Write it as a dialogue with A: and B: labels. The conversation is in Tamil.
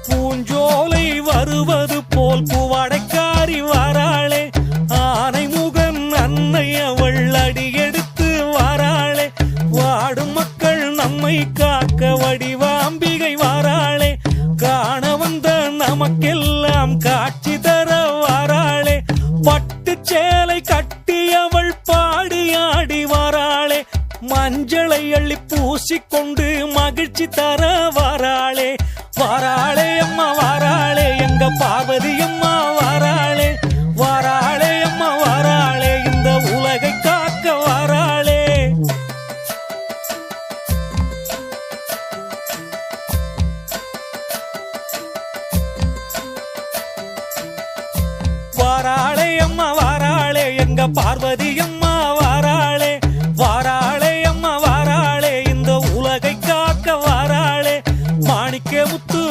A: பூஞ்சோலை வருவது போல் பூவாடைக்காரி வாராளே, ஆனை முகன் அன்னை அவள் அடியெடுத்து வாராளே, வாடும் மக்கள் நம்மை காக்க வடிவாம்பிகை வாராளே, காண வந்த நமக்கெல்லாம் காட்சி தர வாராளே, பட்டு சேலை கட்டி அவள் பாடி ஆடி வாராளே, மஞ்சளை அள்ளி பூசிக்கொண்டு மகிழ்ச்சி தர வாராளே, வாராளே அம்மா வாராளே, எங்க பார்வதி அம்மா வாராளே, வாராளே அம்மா வாராளே, இந்த உலகை காக்க வாராளே. வாராளே அம்மா வாராளே, எங்க பார்வதி அம்மா